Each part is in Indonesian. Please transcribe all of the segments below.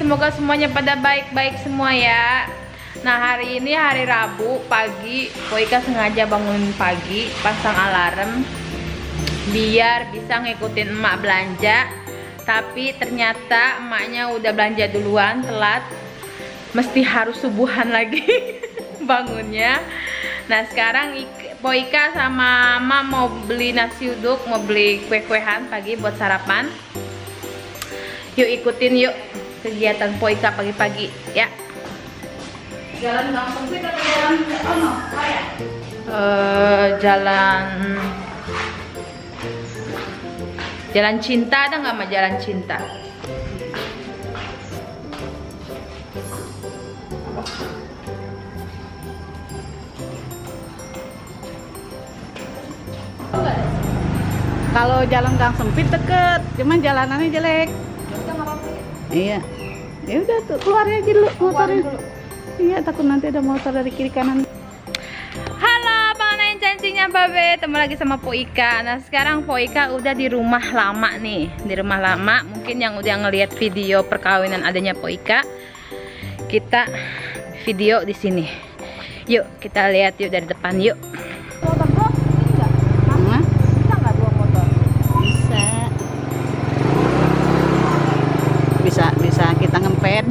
semoga semuanya pada baik-baik semua ya. Nah, hari ini hari Rabu pagi, Poika sengaja bangun pagi, pasang alarm biar bisa ngikutin emak belanja. Tapi ternyata emaknya udah belanja duluan, telat. Mesti harus subuhan lagi bangunnya. Nah, sekarang Poika sama Mama mau beli nasi uduk, mau beli kue-kuehan pagi buat sarapan. Yuk ikutin yuk kegiatan Poika pagi-pagi ya. Jalan Gang Sempit atau jalan raya? Jalan Cinta, ada nggak mah Jalan Cinta? Kalau jalan Gang Sempit deket, cuman jalanannya jelek. Iya. Ya udah tuh keluarnya aja dulu motornya. Iya, takut nanti ada motor dari kiri kanan. Halo, panganin cancingnya Babe, ketemu lagi sama Poika. Nah, sekarang Poika udah di rumah lama nih. Di rumah lama, mungkin yang udah ngelihat video perkawinan adanya Poika, kita video di sini. Yuk, kita lihat yuk dari depan yuk. Bisa kita ngempet.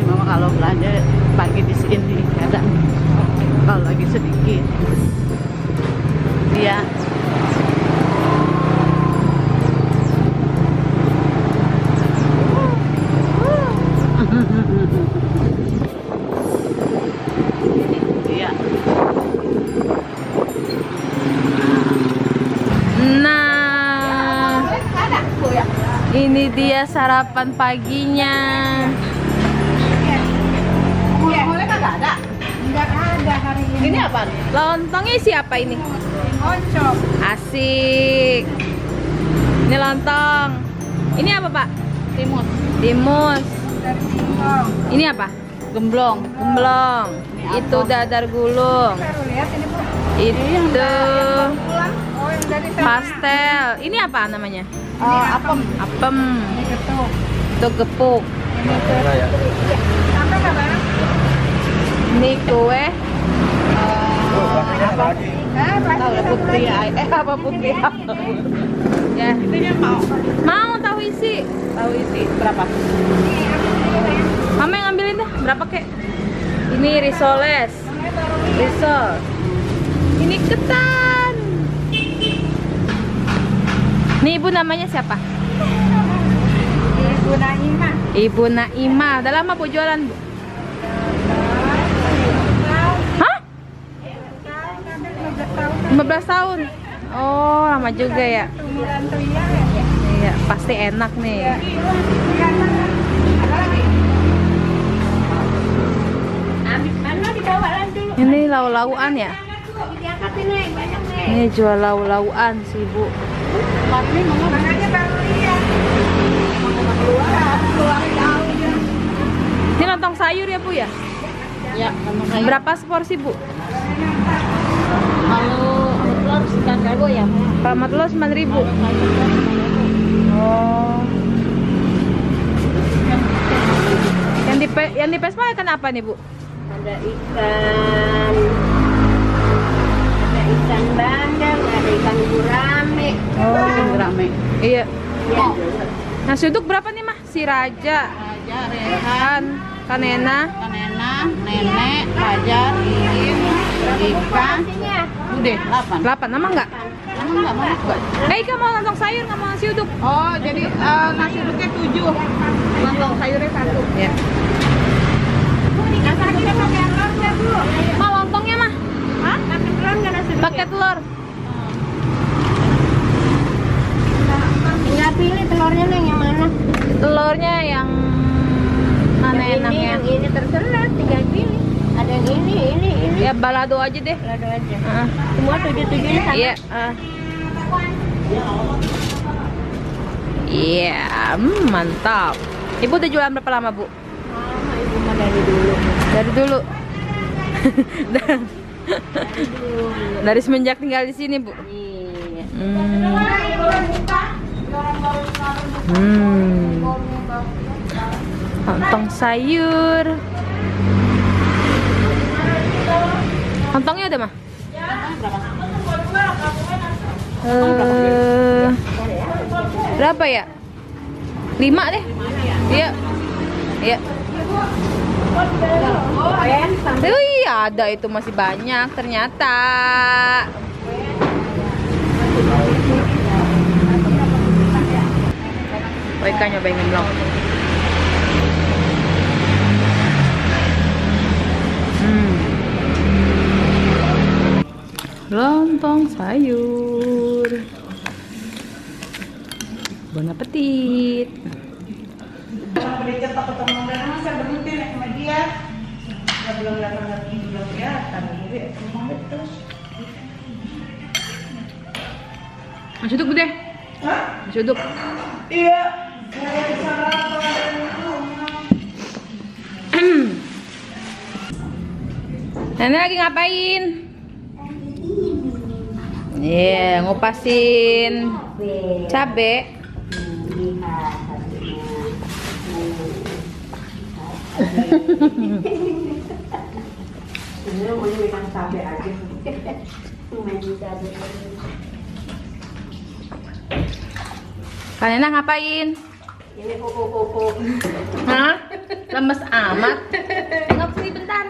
Mama kalau belanja pagi di sini ada, kalau lagi sedikit. Iya. Iya. Nah, ini dia sarapan paginya. Mulai kagak ada? Enggak ada hari ini. Ini apa? Lontongnya siapa ini? Oncom. Asik. Ini lontong. Ini apa, Pak? Timus. Timus. Dari singkong. Ini apa? Gemblong. Gemblong. Itu dadar gulung. Baru lihat ini Bu. Itu Pulang. Oh, yang dari sana. pastel. Ini apa namanya? Apem. Apem. Ini getuk. Itu gepuk. Ini sampai enggak bareng? Ini kue. Tahu putih. Apa putih? Ya. Itunya mau. Mau tahu isi? Tahu isi berapa? Mama yang ngambilin dah. Berapa kek? Ini risoles. Risol. Ini ketan. Nih ibu namanya siapa? Ibu Naimah. Ibu Naimah. Udah lama Bu jualan, Bu? Hah? 15 tahun. Oh, lama juga ya. Umuran Tuya ya. Iya, pasti enak nih. Mana dibawalan dulu. Ini lau-lauan ya? Diangkatin nih, banyak nih. Ini jual lau-lauan sih, Bu. Makanya baru lihat. Keluar jauh ya. Ini lontong sayur ya, Bu ya? Ya, sama saya. Berapa seporsi, Bu? Kalau telur sekitar kado ya. Kalau sama telur 9.000. Oh. Yang di Pesma ikan apa nih, Bu? Ada ikan bandeng, ada ikan gurame. Ikan gurame. Iya. Ya. Nasi uduk berapa nih, Mah? Si Raja, Raja, Rehan, Kanena. Kanena, Nenek, Fajar, Iin, Ika. Udah 8. 8, nama nggak? Kamu nggak mau? Ika mau lontong sayur, nggak mau nasi uduk. Oh, jadi nasi uduknya 7. Lontong sayurnya 1. Ya. Nasi kita pakai telur nggak Bu? Mah lontongnya, Mah? Hah? Pakai telur nggak nasi uduk? Pakai telur. Tinggal pilih telurnya Neng yang mana? Telurnya yang mana Yang enaknya? Yang ini terserah, tinggal pilih. Ada yang ini. Ya balado aja deh. Lado aja. Ah. Semua 7-7-nya sama. Iya. Iya, mantap. Ibu udah jualan berapa lama, Bu? Lama ibu mah dari dulu. Dari dulu. Dari dulu. Dari semenjak tinggal di sini, Bu. Iya. Lontong sayur. Lontongnya udah mah? Berapa ya? 5 deh. Iya. Iya. Oh iya, ada itu masih banyak ternyata. Oh, ikan nyobain gemblong. Lontong sayur. Bon appetit. Masih duduk, Bude? Masih duduk? Iya. Nenek lagi ngapain? Iya, ngupasin cabe. Kalian ngapain? Ini kuku. Hah? Lemes amat. Tengok sini bentar.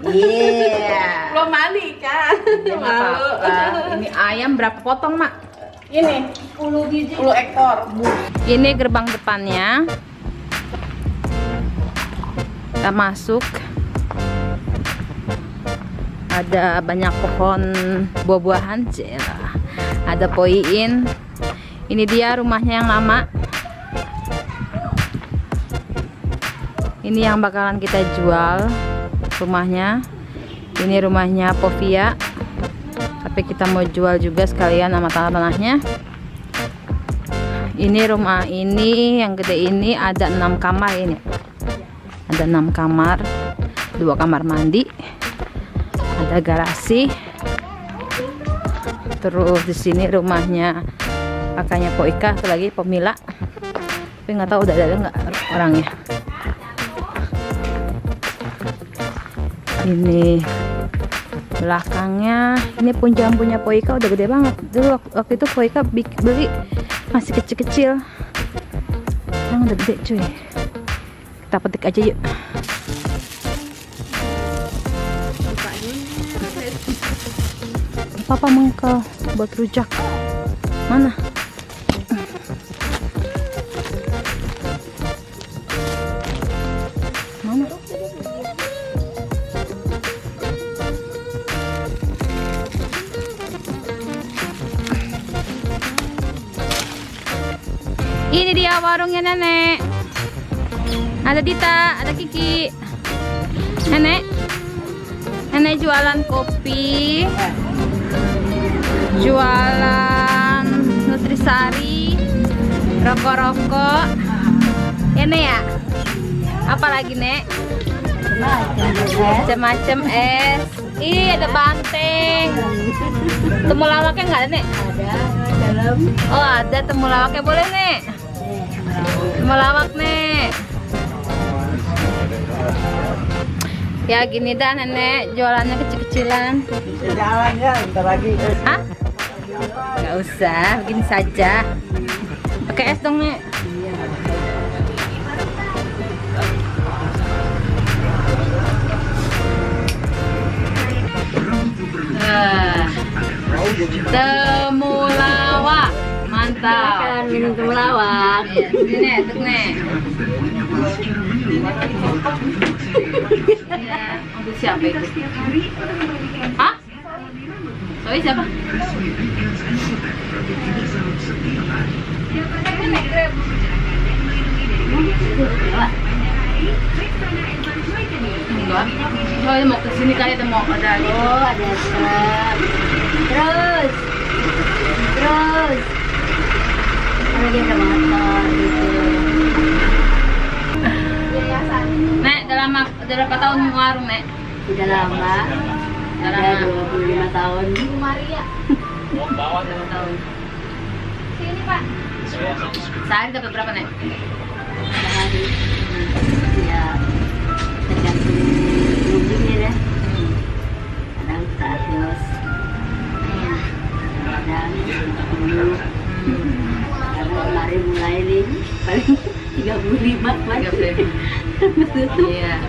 Iya. Belum mandi kan? Ya, nggak apa-apa. Ini ayam berapa potong, Mak? Ini 10 biji. 10 ekor. Ini gerbang depannya. Kita masuk. Ada banyak pohon buah-buahan. Ada poin. Ini dia rumahnya yang lama. Ini yang bakalan kita jual rumahnya. Ini rumahnya Povia. Tapi kita mau jual juga sekalian sama tanah-tanahnya. Ini rumah ini yang gede ini ada 6 kamar ini. Ada 6 kamar, 2 kamar mandi, ada garasi. Terus di sini rumahnya kakaknya Po Ika, satu lagi Pomila. Tapi nggak tahu udah ada nggak orangnya. Ini belakangnya, ini pun jambunya Po Ika udah gede banget. Dulu waktu itu Po Ika beli masih kecil-kecil. Sekarang udah gede cuy. Kita petik aja yuk. Papa mengkel buat rujak. Mana? Mana? Ini dia warungnya nenek. Ada Dita, ada Kiki. Nenek jualan kopi, jualan nutrisari, rokok-rokok. Ini ya. Apa lagi, Nek? Macam-macam es. Ih, ada banteng. Temulawaknya nggak ada, Nek? Ada dalam. Oh, ada temulawaknya, boleh, Nek? Temulawak, Nek. Ya gini dah nenek, jualannya kecil-kecilan. Jalan ya, bentar lagi. Hah? Gak usah, begini saja. Pakai es dong, Nek. Temulawak, mantap. Makan minum temulawak. Ini Nek, tuh Nek. Ya, untuk siapa itu? Hah? Sorry, siapa? Enggak. Soalnya mau kesini kali ada mau ada. Oh, ada truk. Terus. Ada dia ada motor gitu. udah berapa tahun warung, Nek? Udah lama. Udah Udah lama. 25 tahun. Maria. 25 tahun. Sini, Pak. Sehari dapat berapa, Nek? Sehari. Ya, tergantung mungkinnya deh. Kadang 100. Kadang 10. Karena kemarin mulai nih paling 35 Mas. 35. Iya.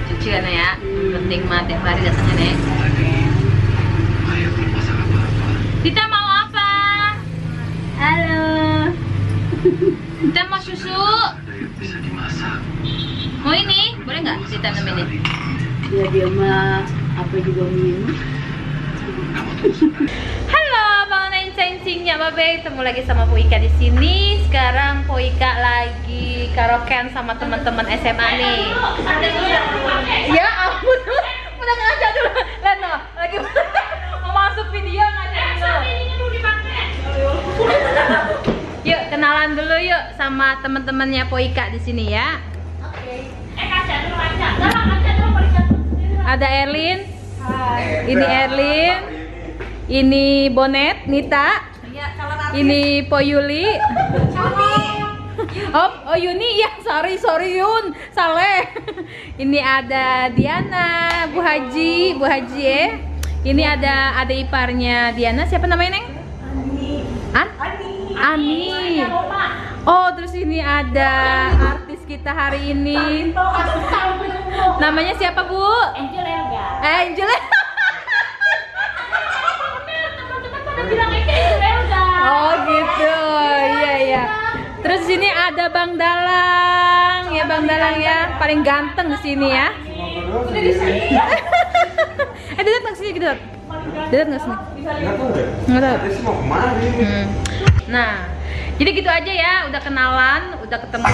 Cucian ya. Penting mah tiap hari datangnya, Nek. Tita mau apa? Halo. Tita mau susu? Mau ini? Boleh nggak Tita nemenin? Ya dia mah apa juga minum. Halo, Bang Neng Ceng-Cengnya Babe, ketemu lagi sama Poika di sini. Sekarang Poika lagi karaokean sama teman-teman SMA nih. Ya ampun, udah ngajak dulu. Leno, lagi mau masuk video ngajak dulu. Yuk kenalan dulu yuk sama teman-temannya Poika di sini ya. Ada Erlin. Ini Erlin. Ini Bonet, Nita. Ini Poyuli. Oh Yuni, ya sorry Yun, Saleh. Ini ada Diana, Bu Haji ya. Ini ada adik iparnya Diana, siapa namanya Neng? Ani. Oh terus ini ada artis kita hari ini. Namanya siapa Bu? Angel Elga. Angel. Oh gitu, iya. Terus di sini ada Bang Dalang, ya Bang Dalang ya, paling ganteng di sini ya. Dia datang sini gitu. Dia datang sini. Nggak tahu. Nah, jadi gitu aja ya, udah kenalan, udah ketemu.